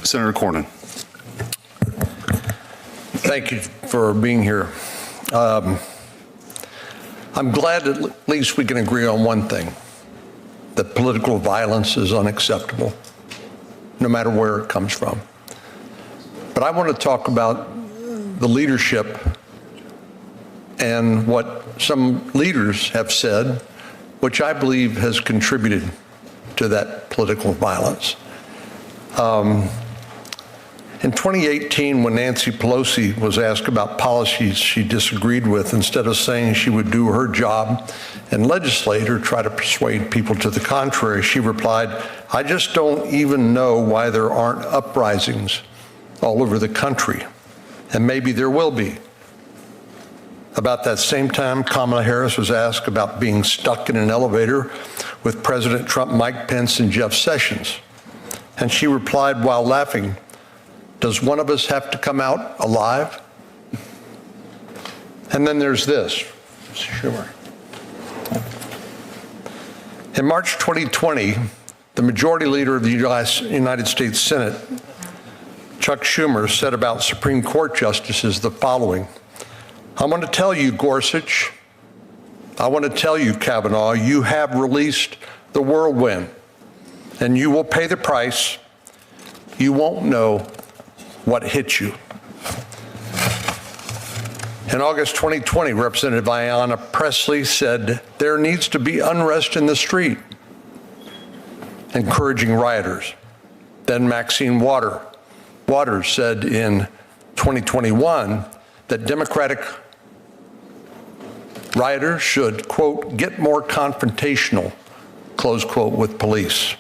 Senator Cornyn. Thank you for being here. I'm glad at least we can agree on one thing, that political violence is unacceptable, no matter where it comes from. But I want to talk about the leadership and what some leaders have said, which I believe has contributed to that political violence. In 2018, when Nancy Pelosi was asked about policies she disagreed with, instead of saying she would do her job and legislate or try to persuade people to the contrary, she replied, "I just don't even know why there aren't uprisings all over the country, and maybe there will be." About that same time, Kamala Harris was asked about being stuck in an elevator with President Trump, Mike Pence, and Jeff Sessions. And she replied while laughing, "Does one of us have to come out alive?" And then there's this, Schumer. In March 2020, the majority leader of the United States Senate, Chuck Schumer, said about Supreme Court justices the following: "I want to tell you, Gorsuch, I want to tell you, Kavanaugh, you have released the whirlwind, and you will pay the price. You won't know what hit you." In August 2020, Representative Ayanna Pressley said there needs to be unrest in the street, encouraging rioters. Then Maxine Waters said in 2021 that Democratic rioters should, quote, "get more confrontational," close quote, with police.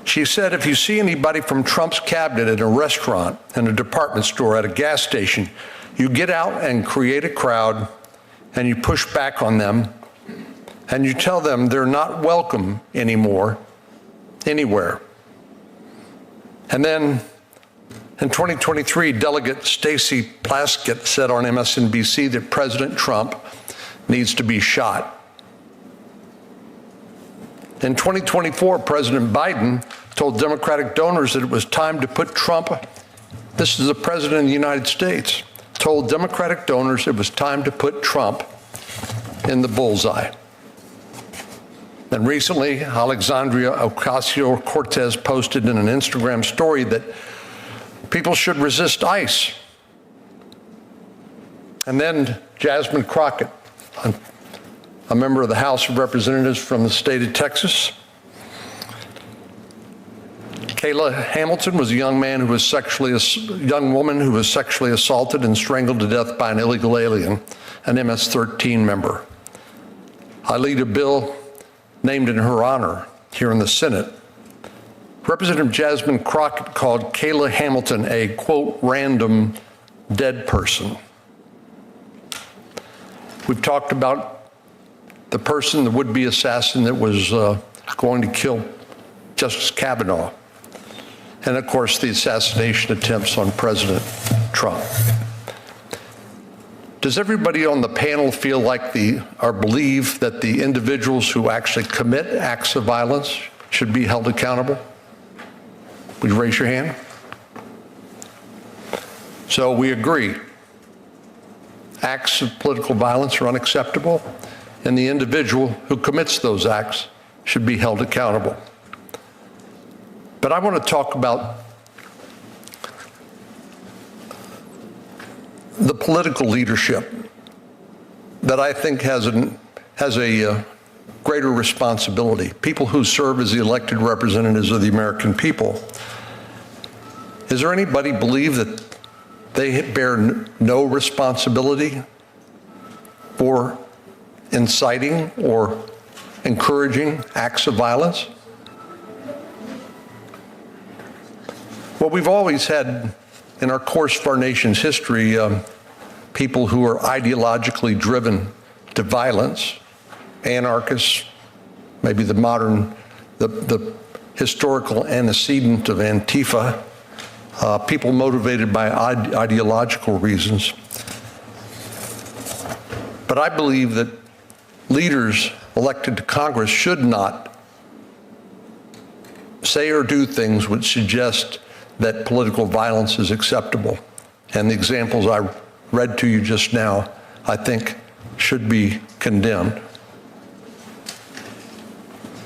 She said, if you see anybody from Trump's cabinet in a restaurant, in a department store, at a gas station, you get out and create a crowd and you push back on them and you tell them they're not welcome anymore, anywhere. And then in 2023, Delegate Stacey Plaskett said on MSNBC that President Trump needs to be shot. In 2024, President Biden told Democratic donors that it was time to put Trump, this is the President of the United States, told Democratic donors it was time to put Trump in the bullseye. And recently, Alexandria Ocasio-Cortez posted in an Instagram story that people should resist ICE. And then Jasmine Crockett, a member of the House of Representatives from the state of Texas. Kayla Hamilton was a young woman who was sexually assaulted and strangled to death by an illegal alien, an MS-13 member. I lead a bill named in her honor here in the Senate. Representative Jasmine Crockett called Kayla Hamilton a, quote, random dead person. We've talked about the person, the would-be assassin that was going to kill Justice Kavanaugh, and of course the assassination attempts on President Trump. Does everybody on the panel feel like or believe that the individuals who actually commit acts of violence should be held accountable? Would you raise your hand? So we agree. Acts of political violence are unacceptable, and the individual who commits those acts should be held accountable. But I want to talk about the political leadership that I think has a greater responsibility, people who serve as the elected representatives of the American people. Is there anybody believe that they bear no responsibility for inciting or encouraging acts of violence? Well, we've always had, in our course of our nation's history, people who are ideologically driven to violence, anarchists, maybe the historical antecedent of Antifa, people motivated by ideological reasons. But I believe that leaders elected to Congress should not say or do things which suggest that political violence is acceptable. And the examples I read to you just now, I think, should be condemned.